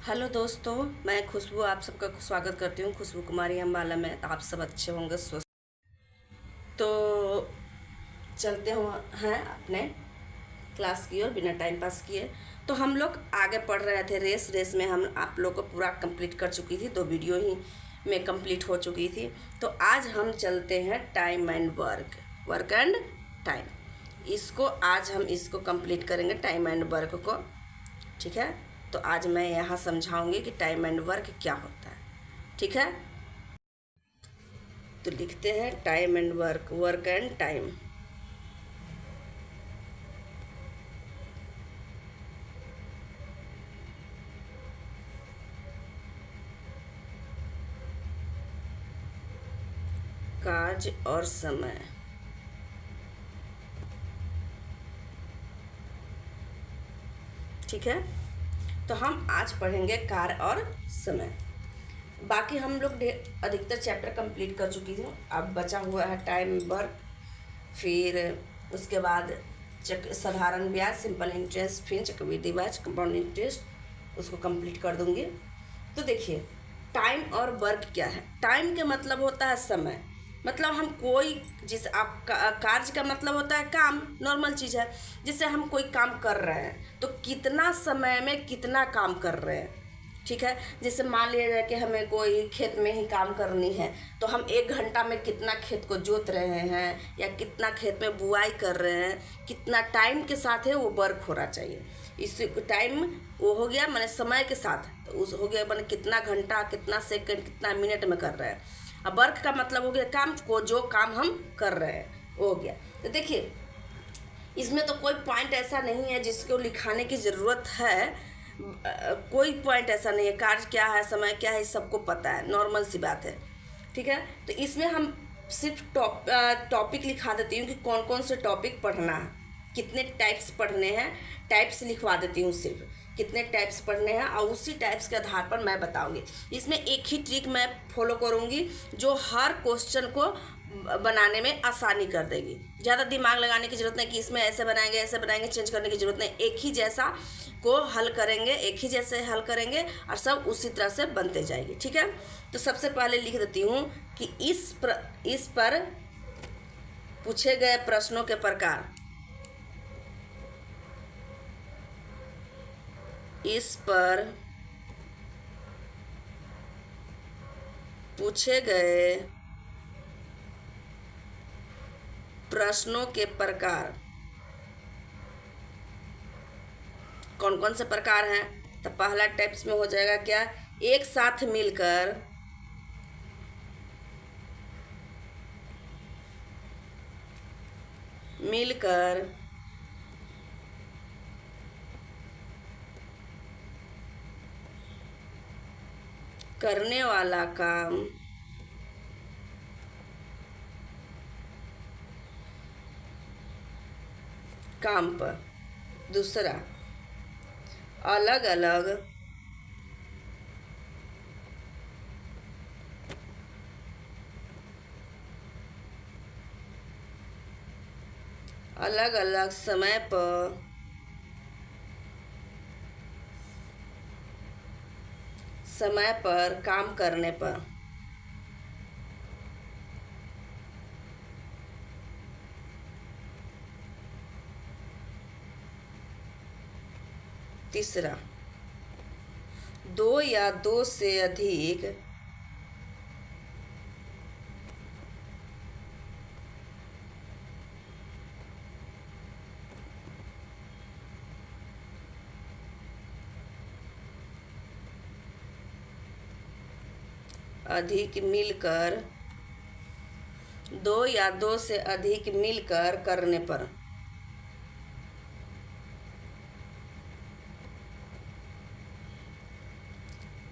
Hello दोस्तों, मैं खुशबू आप सबका स्वागत करती हूँ। खुशबू कुमारी अम्बाला में। आप सब अच्छे होंगे, स्वस्थ। तो चलते हैं अपने क्लास की ओर बिना टाइम पास किए। तो हम लोग आगे पढ़ रहे थे। रेस में हम आप लोग को पूरा कंप्लीट कर चुकी थी, 2 वीडियो ही में कंप्लीट हो चुकी थी। तो आज हम चलते हैं time and work and time. इसको आज हम इसको कंप्लीट करेंगे, टाइम एंड वर्क को। ठीक है। तो आज मैं यहाँ समझाऊंगी कि टाइम एंड वर्क क्या होता है। ठीक है। तो लिखते हैं time and work and time. कार्य और समय। ठीक है। तो हम आज पढ़ेंगे कार्य और समय। बाकी हम लोग अधिकतर चैप्टर कंप्लीट कर चुकी थी। अब बचा हुआ है टाइम वर्क, फिर उसके बाद साधारण ब्याज, सिंपल इंटरेस्ट, फिर चक्रवृद्धि ब्याज, कंपाउंड इंटरेस्ट, उसको कंप्लीट कर दूंगी। तो देखिए, टाइम और वर्क क्या है। टाइम का मतलब होता है समय। मतलब हम कोई जिस आप कार्य का मतलब होता है काम, नॉर्मल चीज़ है। जिससे हम कोई काम कर रहे हैं तो कितना समय में कितना काम कर रहे हैं। ठीक है। जैसे मान लिया जाए कि हमें कोई खेत में ही काम करनी है, तो हम 1 घंटा में कितना खेत को जोत रहे हैं या कितना खेत में बुआई कर रहे हैं, कितना टाइम के साथ है वो वर्क होना चाहिए। इस टाइम वो हो गया मैंने समय के साथ, तो उस हो गया मैंने कितना घंटा, कितना सेकंड, कितना मिनट में कर रहे हैं। अब वर्क का मतलब हो गया काम को, जो काम हम कर रहे हैं वो हो गया। तो देखिए, इसमें तो कोई पॉइंट ऐसा नहीं है जिसको लिखाने की ज़रूरत है। कोई पॉइंट ऐसा नहीं है। कार्य क्या है, समय क्या है, सबको पता है, नॉर्मल सी बात है। ठीक है। तो इसमें हम सिर्फ टॉपिक लिखा देती हूँ कि कौन कौन से टॉपिक पढ़ना है, कितने टाइप्स पढ़ने हैं। टाइप्स लिखवा देती हूँ, सिर्फ कितने टाइप्स पढ़ने हैं, और उसी टाइप्स के आधार पर मैं बताऊंगी। इसमें एक ही ट्रिक मैं फॉलो करूंगी जो हर क्वेश्चन को बनाने में आसानी कर देगी। ज़्यादा दिमाग लगाने की ज़रूरत नहीं कि इसमें ऐसे बनाएंगे, चेंज करने की ज़रूरत नहीं। एक ही जैसा को हल करेंगे, एक ही जैसे हल करेंगे और सब उसी तरह से बनते जाएगी। ठीक है। तो सबसे पहले लिख देती हूँ कि इस पर पूछे गए प्रश्नों के प्रकार। इस पर पूछे गए प्रश्नों के प्रकार कौन कौन से प्रकार हैं। तो पहला टाइप्स में हो जाएगा क्या, एक साथ मिलकर करने वाला काम पर। दूसरा, अलग अलग समय पर काम करने पर। तीसरा, दो या दो से अधिक मिलकर, 2 या 2 से अधिक मिलकर करने पर।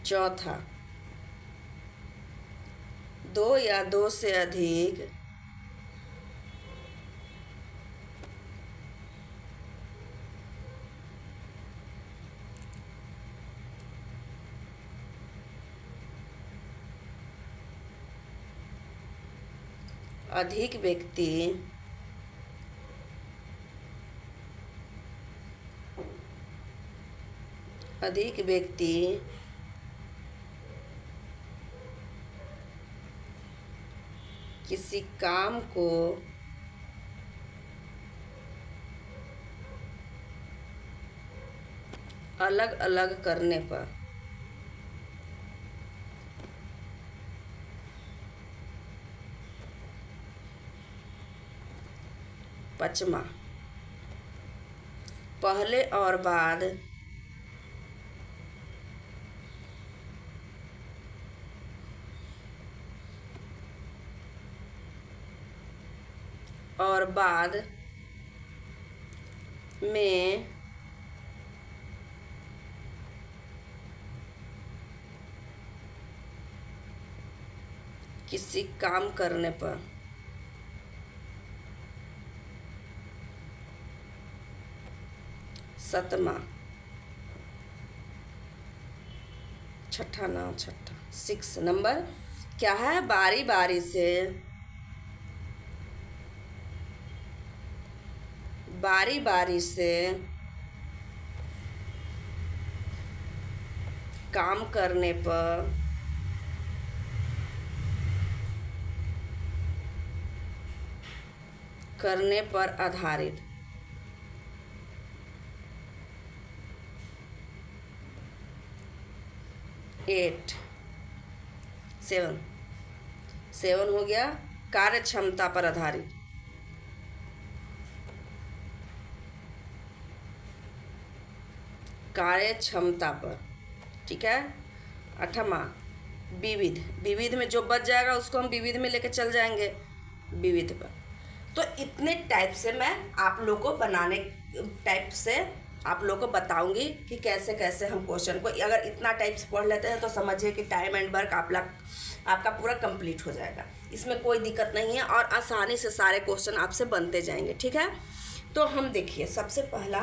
चौथा, 2 या 2 से अधिक व्यक्ति किसी काम को अलग अलग करने पर पचमा, पहले और बाद में किसी काम करने पर सतमा, छठा 6 नंबर क्या है? बारी बारी से काम करने पर आधारित। 8 7 हो गया कार्य क्षमता पर आधारित। कार्य क्षमता पर, ठीक है। 8वां विविध में जो बच जाएगा उसको हम विविध में लेके चल जाएंगे, विविध पर। तो इतने टाइप से मैं आप लोग को आप लोग को बताऊंगी कि कैसे कैसे हम क्वेश्चन को, अगर इतना टाइप से पढ़ लेते हैं तो समझिए कि टाइम एंड वर्क आपका पूरा कंप्लीट हो जाएगा। इसमें कोई दिक्कत नहीं है और आसानी से सारे क्वेश्चन आपसे बनते जाएंगे, ठीक है। तो हम देखिए सबसे पहला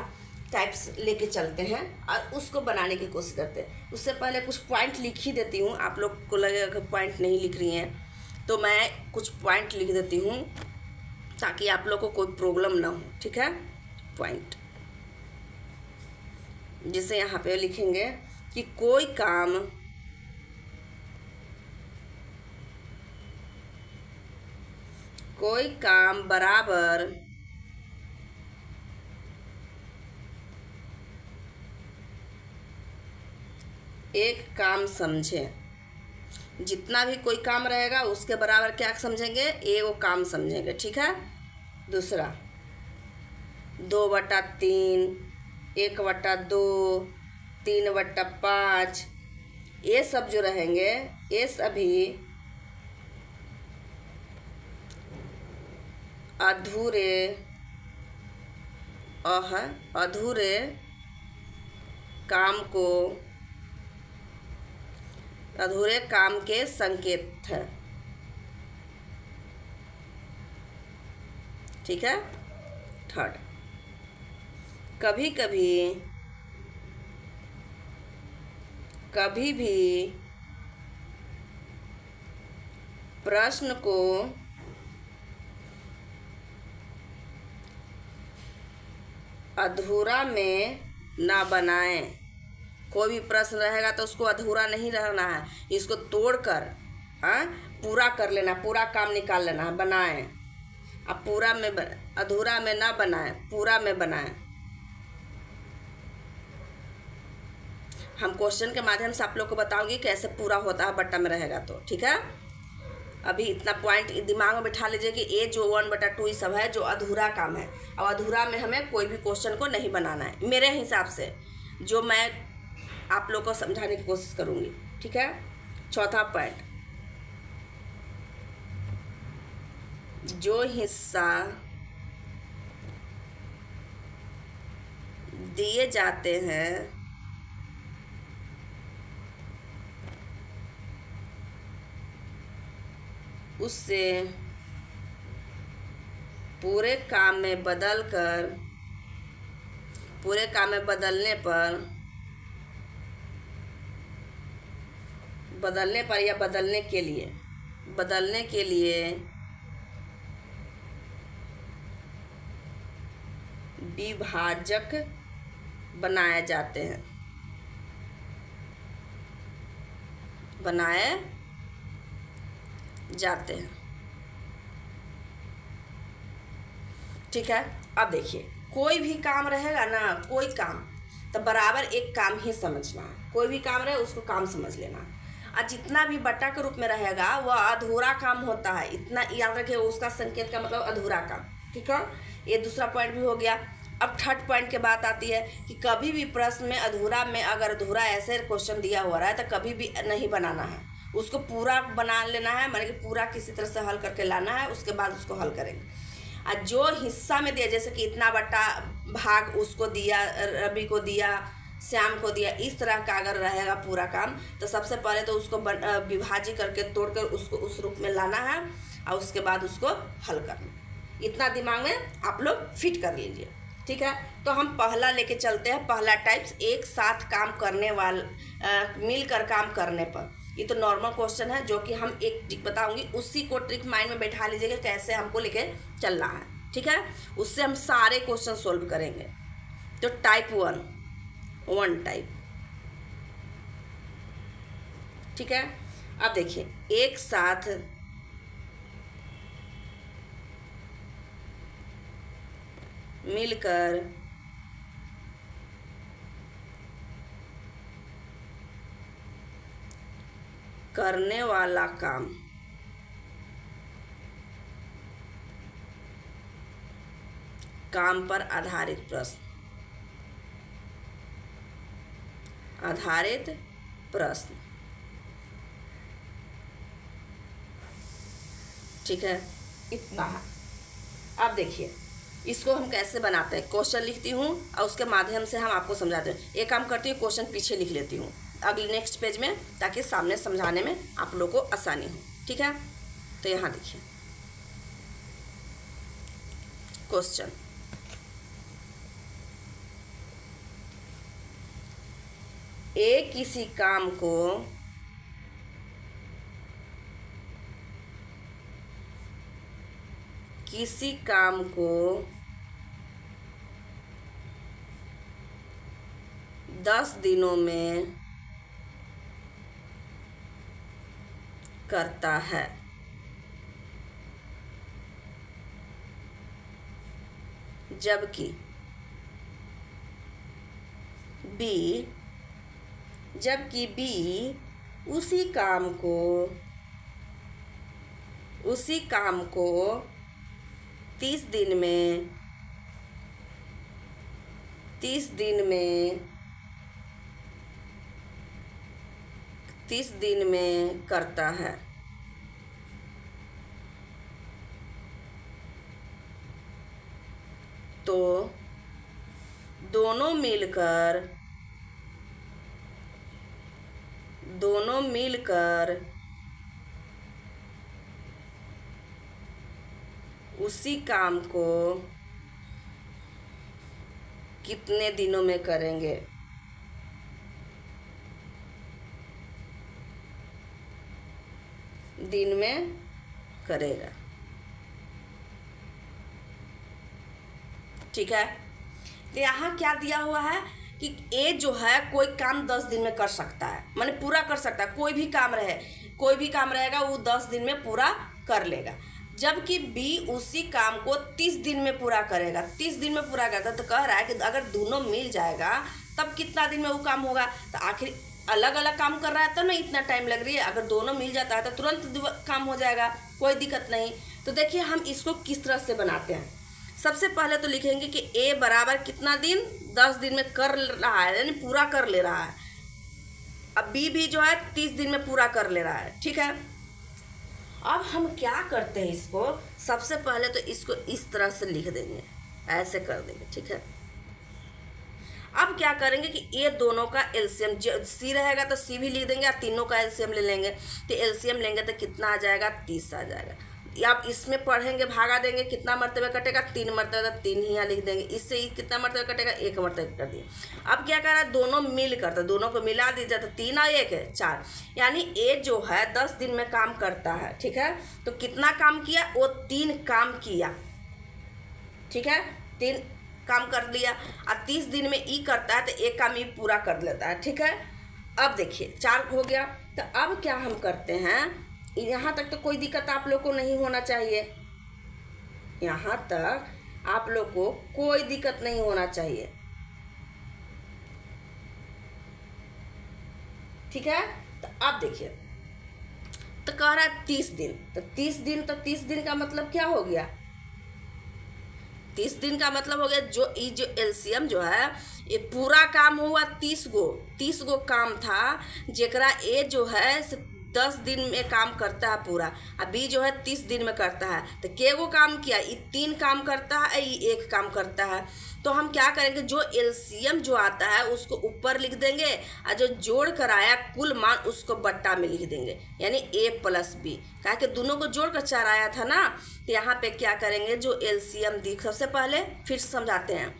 टाइप्स लेके चलते हैं और उसको बनाने की कोशिश करते हैं। उससे पहले कुछ पॉइंट लिख ही देती हूँ, आप लोग को लगेगा कि पॉइंट नहीं लिख रही हैं तो मैं कुछ पॉइंट लिख देती हूँ ताकि आप लोग को कोई प्रॉब्लम ना हो, ठीक है। पॉइंट जिसे यहाँ पे लिखेंगे कि कोई काम बराबर एक काम समझे। जितना भी कोई काम रहेगा उसके बराबर क्या समझेंगे? एक काम समझेंगे, ठीक है। दूसरा 2/3, 1/2, 3/5, ये सब जो रहेंगे ये सभी अधूरे काम के संकेत है, ठीक है। थर्ड, कभी भी प्रश्न को अधूरा में ना बनाएं। कोई भी प्रश्न रहेगा तो उसको अधूरा नहीं रहना है, इसको तोड़कर पूरा कर लेना, पूरा काम निकाल लेना है। बनाएं, अब अधूरा में ना बनाएं, पूरा में बनाएं। हम क्वेश्चन के माध्यम से आप लोग को बताऊंगी कैसे पूरा होता है बट्टा में रहेगा तो, ठीक है। अभी इतना पॉइंट दिमाग में बिठा लीजिए कि ये जो 1/2 सब है जो अधूरा काम है, और अधूरा में हमें कोई भी क्वेश्चन को नहीं बनाना है मेरे हिसाब से, जो मैं आप लोग को समझाने की कोशिश करूँगी, ठीक है। चौथा पॉइंट, जो हिस्सा दिए जाते हैं उससे पूरे काम में बदलने पर या बदलने के लिए विभाजक बनाए जाते हैं। ठीक है। अब देखिए, कोई भी काम रहेगा ना, कोई काम, तो बराबर एक काम ही समझना है। कोई भी काम रहे उसको काम समझ लेना है। और जितना भी बटा के रूप में रहेगा वह अधूरा काम होता है, इतना याद रखिए। उसका संकेत का मतलब अधूरा काम, ठीक है। ये दूसरा पॉइंट भी हो गया। अब थर्ड पॉइंट की बात आती है कि कभी भी प्रश्न में अधूरा में अगर अधूरा ऐसे क्वेश्चन दिया हुआ रहा है तो कभी भी नहीं बनाना है, उसको पूरा बना लेना है, मतलब कि पूरा किसी तरह से हल करके लाना है, उसके बाद उसको हल करेंगे। और जो हिस्सा में दिया, जैसे कि इतना बटा भाग उसको दिया, रवि को दिया, श्याम को दिया, इस तरह का अगर रहेगा पूरा काम, तो सबसे पहले तो उसको विभाजित करके तोड़कर उसको उस रूप में लाना है और उसके बाद उसको हल करना। इतना दिमाग में आप लोग फिट कर लीजिए, ठीक है। तो हम पहला लेके चलते हैं। पहला टाइप्स, एक साथ काम करने मिलकर काम करने पर। ये तो नॉर्मल क्वेश्चन है जो कि हम एक ट्रिक बताऊंगी, उसी को ट्रिक माइंड में बैठा लीजिएगा कैसे हमको लेके चलना है, ठीक है। उससे हम सारे क्वेश्चन सोल्व करेंगे। तो टाइप वन टाइप, ठीक है। अब देखिए, एक साथ मिलकर करने वाला काम पर आधारित प्रश्न, ठीक है। इतना है। अब देखिए, इसको हम कैसे बनाते हैं। क्वेश्चन लिखती हूँ और उसके माध्यम से हम आपको समझाते हैं। एक काम करती हूँ, क्वेश्चन पीछे लिख लेती हूँ अगले नेक्स्ट पेज में, ताकि सामने समझाने में आप लोग को आसानी हो, ठीक है। तो यहाँ देखिए क्वेश्चन, ए किसी काम को 10 दिनों में करता है, जबकि बी उसी काम को 30 दिन में करता है। तो दोनों मिलकर उसी काम को कितने दिनों में करेंगे। दिन में करेगा, ठीक है। तो यहाँ क्या दिया हुआ है कि ए जो है कोई काम 10 दिन में कर सकता है, माने पूरा कर सकता है। कोई भी काम रहेगा वो 10 दिन में पूरा कर लेगा, जबकि बी उसी काम को 30 दिन में पूरा करेगा। 30 दिन में पूरा करता, तो कह रहा है कि अगर दोनों मिल जाएगा तब कितना दिन में वो काम होगा। तो आखिर अलग अलग काम कर रहा है तो ना इतना टाइम लग रही है, अगर दोनों मिल जाता है तो तुरंत काम हो जाएगा, कोई दिक्कत नहीं। तो देखिए हम इसको किस तरह से बनाते हैं। सबसे पहले तो लिखेंगे कि ए बराबर कितना दिन, 10 दिन में कर रहा है, यानी पूरा कर ले रहा है। अब बी भी जो है 30 दिन में पूरा कर ले रहा है, ठीक है। अब हम क्या करते हैं, इसको सबसे पहले तो इसको इस तरह से लिख देंगे, ऐसे कर देंगे, ठीक है। अब क्या करेंगे कि ये दोनों का एलसीएम, सी रहेगा तो सी भी लिख देंगे और तीनों का एलसीएम ले लेंगे। तो एलसीएम लेंगे तो कितना आ जाएगा, 30 आ जाएगा। आप इसमें पढ़ेंगे, भागा देंगे, कितना मरतबे कटेगा, 3 मरतबे, तो 3 ही यहाँ लिख देंगे। इससे कितना मरतबे कटेगा, 1 मरतबे कर दिए। अब क्या कर रहा है, दोनों मिल करता, दोनों को मिला दीजिए तो 3 और 1 है 4, यानी ए जो है 10 दिन में काम करता है, ठीक है। तो कितना काम किया, वो 3 काम किया, ठीक है, 3 काम कर लिया। और 30 दिन में ई करता है तो एक काम ई पूरा कर लेता है, ठीक है। अब देखिए 4 हो गया। तो अब क्या हम करते हैं, यहाँ तक तो कोई दिक्कत आप लोग को नहीं होना चाहिए। यहाँ तक आप लोग को कोई दिक्कत नहीं होना चाहिए, ठीक है। तो अब देखिए, तो कह रहा है 30 दिन, तो 30 दिन का मतलब क्या हो गया? 30 दिन का मतलब हो गया जो एलसीएम जो है, ये पूरा काम हुआ 30 गो काम था, जेकरा ए जो है 10 दिन में काम करता है पूरा, और बी जो है 30 दिन में करता है। तो के गो काम किया? ये 3 काम करता है, ये 1 काम करता है। तो हम क्या करेंगे, जो एलसीएम जो आता है उसको ऊपर लिख देंगे, और जो जोड़ कर आया कुल मान उसको बट्टा में लिख देंगे, यानी ए प्लस बी। कहा कि दोनों को जोड़ कर 4 आया था ना। तो यहाँ पे क्या करेंगे, जो एलसीएम दी, सबसे पहले फिर समझाते हैं।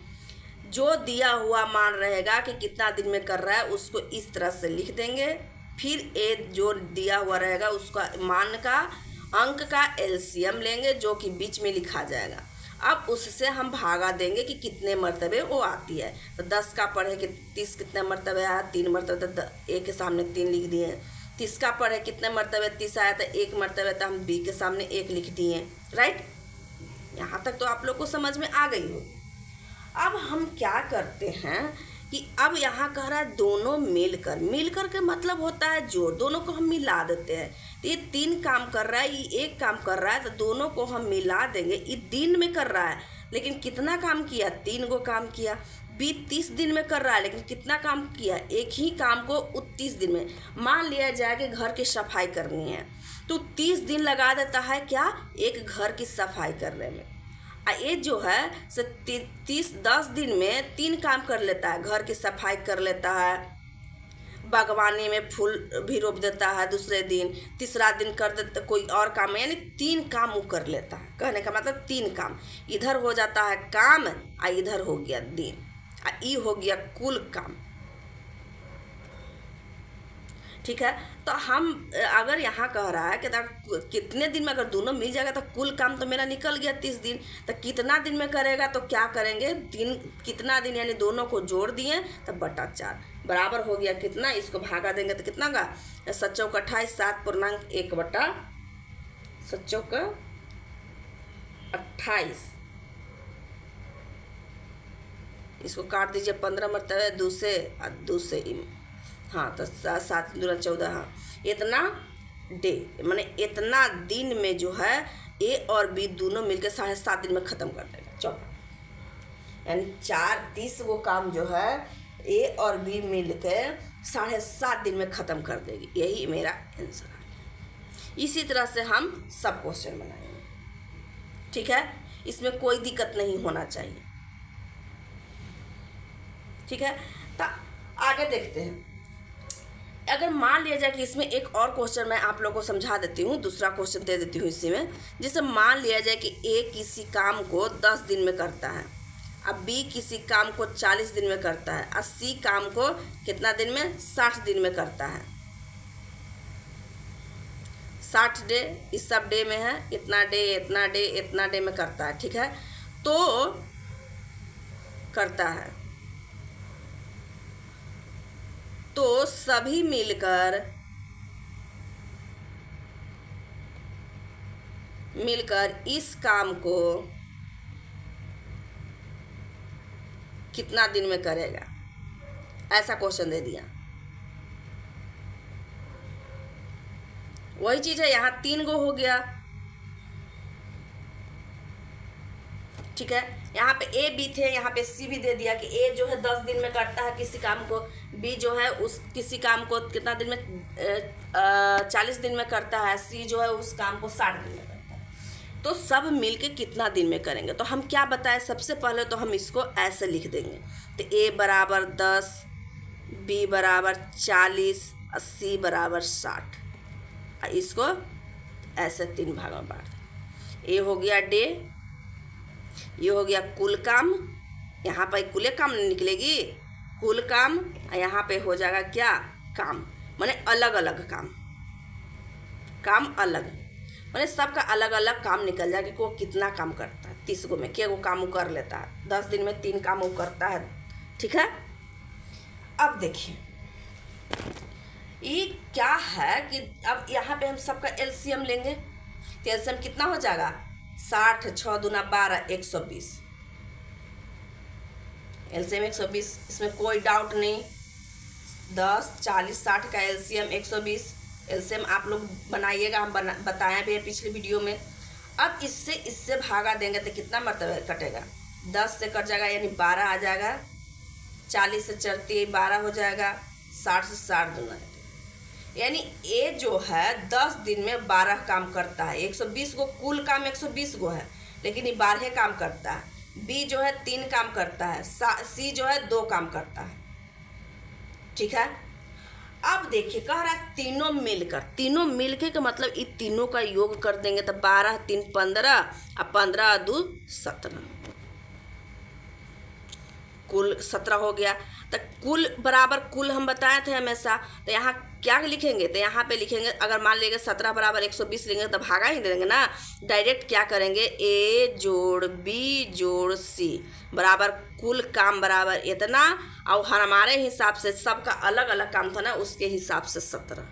जो दिया हुआ मान रहेगा कि कितना दिन में कर रहा है, उसको इस तरह से लिख देंगे। फिर ए जो दिया हुआ रहेगा उसका मान का अंक का एलसीएम लेंगे, जो कि बीच में लिखा जाएगा। अब उससे हम भागा देंगे कि कितने मरतबे वो आती है। तो 10 का पढ़े कि 30 कितने मरतबे आया, 3 मरतबे, तो ए के सामने 3 लिख दिए। 30 का पढ़े कितने मरतबे 30 आया, तो 1 मरतबे, तो हम बी के सामने 1 लिख दिए। राइट, यहाँ तक तो आप लोग को समझ में आ गई हो। अब हम क्या करते हैं कि अब यहाँ कह रहा है दोनों मिलकर के मतलब होता है जोड़, दोनों को हम मिला देते हैं। तो ये 3 काम कर रहा है, ये 1 काम कर रहा है, तो दोनों को हम मिला देंगे। ये दिन में कर रहा है, लेकिन कितना काम किया? 3 गो काम किया। बी 30 दिन में कर रहा है, लेकिन कितना काम किया? 1 ही काम को 30 दिन में। मान लिया जाए कि घर की सफाई करनी है, तो 30 दिन लगा देता है क्या? एक घर की सफाई करने में। ये जो है 10 दिन में 3 काम कर लेता है। घर की सफाई कर लेता है, बागवानी में फूल भी रोप देता है दूसरे दिन, तीसरा दिन कर देता कोई और काम, यानी 3 काम वो कर लेता है। कहने का मतलब 3 काम, इधर हो जाता है काम, इधर हो गया दिन, ये हो गया कुल काम, ठीक है। तो हम अगर यहाँ कह रहा है कि कितने दिन में अगर दोनों मिल जाएगा तो कुल काम तो मेरा निकल गया 30 दिन। तो कितना दिन में करेगा, तो क्या करेंगे, दिन कितना दिन, यानी दोनों को जोड़ दिए तो बटा 4 बराबर हो गया कितना, इसको भागा देंगे तो कितना का 7 चौक 28, 7.1 बटा 7 चौक 28, इसको काट दीजिए 15 मरतबे 2 से और 2 से हाँ, तो 7 दूना 14, हाँ, इतना डे माने इतना दिन में जो है ए और बी दोनों मिलकर 7.5 दिन में ख़त्म कर देगा चौपड़, यानी 30 वो काम जो है ए और बी मिलकर 7.5 दिन में ख़त्म कर देगी। यही मेरा आंसर है। इसी तरह से हम सब क्वेश्चन बनाएंगे, ठीक है। इसमें कोई दिक्कत नहीं होना चाहिए, ठीक है। तो आगे देखते हैं। अगर मान लिया जाए कि इसमें एक और क्वेश्चन मैं आप लोगों को समझा देती हूँ, दूसरा क्वेश्चन दे देती हूँ इसी में। जैसे मान लिया जाए कि ए किसी काम को 10 दिन में करता है, अब बी किसी काम को 40 दिन में करता है, और सी काम को कितना दिन में, 60 दिन में करता है। 60 डे, इस सब डे में है, इतना डे इतना डे इतना डे में करता है, ठीक है। तो करता है, तो सभी मिलकर इस काम को कितना दिन में करेगा, ऐसा क्वेश्चन दे दिया। वही चीज़ है, यहाँ 3 गो हो गया, ठीक है। यहाँ पे ए बी थे, यहाँ पे सी भी दे दिया कि ए जो है 10 दिन में करता है किसी काम को, बी जो है उस किसी काम को कितना दिन में 40 दिन में करता है, सी जो है उस काम को 60 दिन में करता है। तो सब मिलके कितना दिन में करेंगे, तो हम क्या बताएं, सबसे पहले तो हम इसको ऐसे लिख देंगे। तो ए बराबर 10, बी बराबर 40 और सी बराबर 60, इसको ऐसे 3 भागों में बांट दें। ए हो गया डे, ये हो गया कुल काम, यहाँ पर कुल काम निकलेगी, कुल काम, यहाँ पे हो जाएगा क्या, काम, माने अलग अलग काम अलग, माने सबका अलग अलग काम निकल जाएगा कि वो कितना काम करता है। 30 गो में क्या वो काम वो कर लेता है, 10 दिन में 3 काम वो करता है, ठीक है। अब देखिए ये क्या है कि अब यहाँ पे हम सबका एलसीएम लेंगे, तो एलसीएम कितना हो जाएगा, 60, 6 दूना 12, 120, एलसीएम 120, इसमें कोई डाउट नहीं। 10, 40, 60 का एलसीएम 120 एलसीएम आप लोग बनाइएगा, हम बताए भी है पिछली वीडियो में। अब इससे भागा देंगे तो कितना मरतबा कटेगा? 10 से कट जाएगा यानी 12 आ जाएगा, 40 से चढ़ती 12 हो जाएगा, 60 से 60 दूना है, यानी ये जो है 10 दिन में 12 काम करता है। 120 को कुल काम 120 को है, लेकिन ये 12 काम करता है। बी जो है 3 काम करता है, सी जो है 2 काम करता है। ठीक है, अब देखिए कह रहा है तीनों मिलकर का मतलब इस तीनों का योग कर देंगे तो 12 3 15 और 15 2 17, कुल 17 हो गया। तो कुल बराबर कुल हम बताए थे हमेशा, तो यहाँ क्या लिखेंगे? तो यहाँ पे लिखेंगे, अगर मान लीजिए 17 बराबर 120 लेंगे तो भागा ही दे देंगे ना। डायरेक्ट क्या करेंगे? ए जोड़ बी जोड़ सी बराबर कुल काम बराबर इतना, और हमारे हिसाब से सबका अलग अलग काम था ना, उसके हिसाब से 17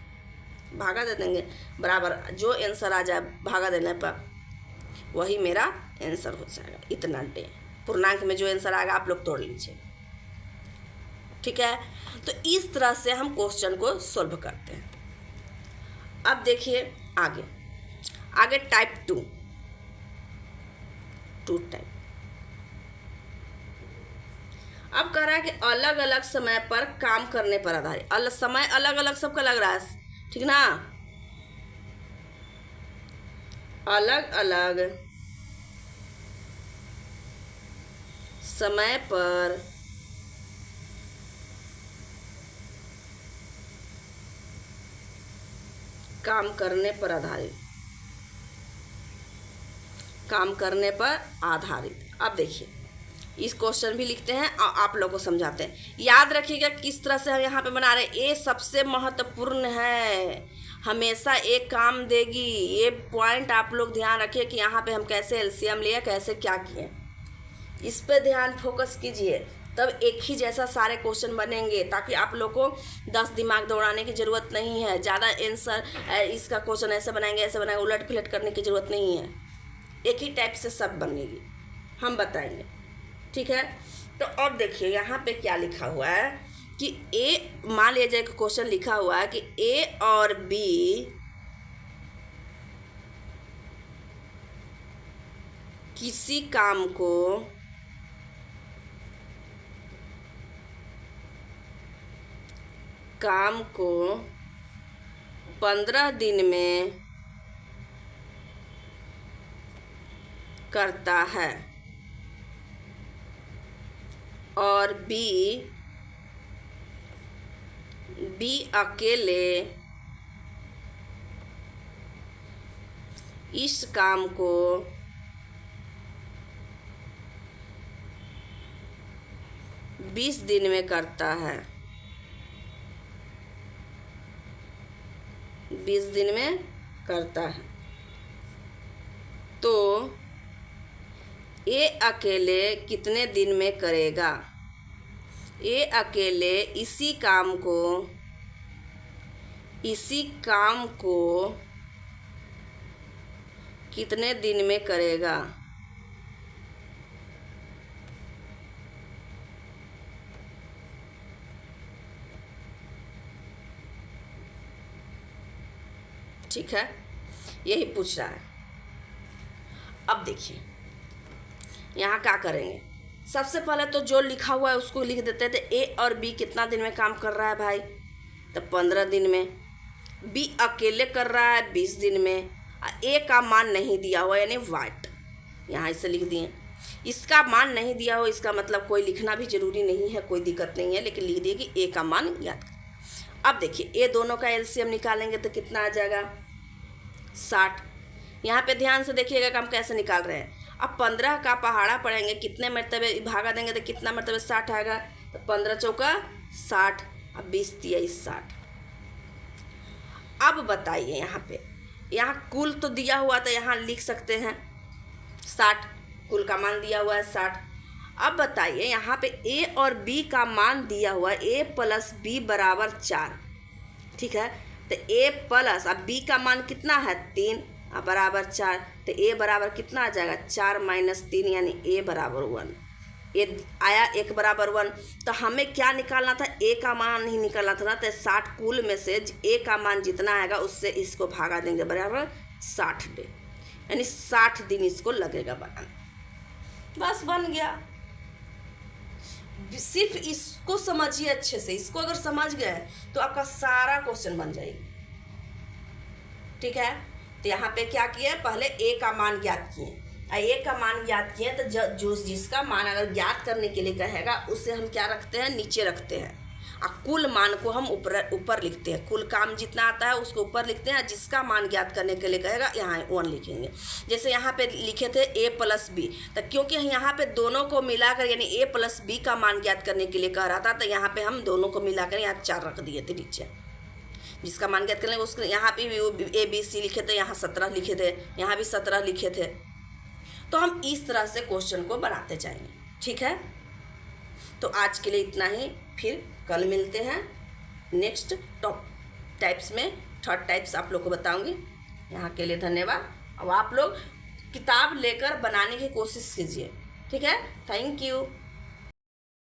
भागा दे देंगे बराबर। जो आंसर आ जाए भागा देने पर वही मेरा आंसर हो जाएगा। इतना डे पूर्णांक में जो आंसर आएगा आप लोग तोड़ लीजिए। ठीक है, तो इस तरह से हम क्वेश्चन को सॉल्व करते हैं। अब देखिए आगे टाइप 2 टाइप। अब कह रहा है कि अलग अलग समय पर काम करने पर आधारित, समय अलग अलग सबका लग रहा है, ठीक ना? अलग अलग समय पर काम करने पर आधारित। अब देखिए इस क्वेश्चन भी लिखते हैं और आप लोगों को समझाते हैं। याद रखिएगा किस तरह से हम यहाँ पे बना रहे हैं, ये सबसे महत्वपूर्ण है, हमेशा एक काम देगी। ये पॉइंट आप लोग ध्यान रखिए कि यहाँ पे हम कैसे एलसीएम लिए, कैसे क्या किए, इस पे ध्यान फोकस कीजिए, तब एक ही जैसा सारे क्वेश्चन बनेंगे, ताकि आप लोग को 10 दिमाग दौड़ाने की ज़रूरत नहीं है। ज़्यादा आंसर इसका क्वेश्चन ऐसे बनाएंगे उलट पुलट करने की ज़रूरत नहीं है। एक ही टाइप से सब बनेगी, हम बताएंगे। ठीक है, तो अब देखिए यहाँ पे क्या लिखा हुआ है कि ए, मान लीजिए एक क्वेश्चन लिखा हुआ है कि ए और बी किसी काम को 15 दिन में करता है और बी अकेले इस काम को 20 दिन में करता है, 20 दिन में करता है। तो ये अकेले कितने दिन में करेगा? ये अकेले इसी काम को कितने दिन में करेगा? ठीक है, यही पूछ रहा है। अब देखिए यहाँ क्या करेंगे, सबसे पहले तो जो लिखा हुआ है उसको लिख देते थे। ए और बी कितना दिन में काम कर रहा है भाई? तो 15 दिन में। बी अकेले कर रहा है 20 दिन में। ए का मान नहीं दिया हुआ यानी वाट, यहाँ इसे लिख दिए। इसका मान नहीं दिया हो, इसका मतलब कोई लिखना भी जरूरी नहीं है, कोई दिक्कत नहीं है, लेकिन लिख दिए कि ए का मान याद कर। अब देखिए ये दोनों का एलसीएम निकालेंगे तो कितना आ जाएगा? 60। यहाँ पे ध्यान से देखिएगा कि हम कैसे निकाल रहे हैं। अब 15 का पहाड़ा पढ़ेंगे, कितने मरतबे भागा देंगे तो कितना मरतबे 60 आएगा? तो 15 चौका 60, अब 20 23 60। अब बताइए यहाँ कुल तो दिया हुआ था, यहाँ लिख सकते हैं 60, कुल का मान दिया हुआ है 60। अब बताइए यहाँ पे ए और बी का मान दिया हुआ है, ए प्लस बी बराबर 4। ठीक है, तो ए प्लस, अब बी का मान कितना है? 3 बराबर 4, तो ए बराबर कितना आ जाएगा? 4 - 3 यानी ए बराबर 1। ये आया 1 = 1, तो हमें क्या निकालना था, ए का मान ही निकालना था ना। तो 60 कुल में से ए का मान जितना आएगा उससे इसको भागा देंगे, बराबर 60 डे, यानी 60 दिन इसको लगेगा बनाने। बस बन गया। सिर्फ इसको समझिए अच्छे से, इसको अगर समझ गए तो आपका सारा क्वेश्चन बन जाएगी। ठीक है, तो यहाँ पे क्या किए, पहले ए का मान ज्ञात किए। ए का मान ज्ञात किए तो जो जिसका मान अगर ज्ञात करने के लिए कहेगा उसे हम क्या रखते हैं, नीचे रखते हैं, और कुल मान को हम ऊपर लिखते हैं। कुल काम जितना आता है उसको ऊपर लिखते हैं, जिसका मान ज्ञात करने के लिए कहेगा यहाँ 1 लिखेंगे। जैसे यहाँ पे लिखे थे a + b, तो क्योंकि यहाँ पे दोनों को मिलाकर यानी a + b का मान ज्ञात करने के लिए कह रहा था, तो यहाँ पे हम दोनों को मिलाकर यहाँ 4 रख दिए थे नीचे, जिसका मान ज्ञात करने उसके। यहाँ पे भी a b c लिखे थे, यहाँ 17 लिखे थे, यहाँ भी 17 लिखे थे। तो हम इस तरह से क्वेश्चन को बनाते जाएंगे। ठीक है, तो आज के लिए इतना ही, फिर कल मिलते हैं नेक्स्ट टॉप टाइप्स में। 3rd टाइप्स आप लोग को बताऊंगी। यहाँ के लिए धन्यवाद। अब आप लोग किताब लेकर बनाने की कोशिश कीजिए। ठीक है, थैंक यू।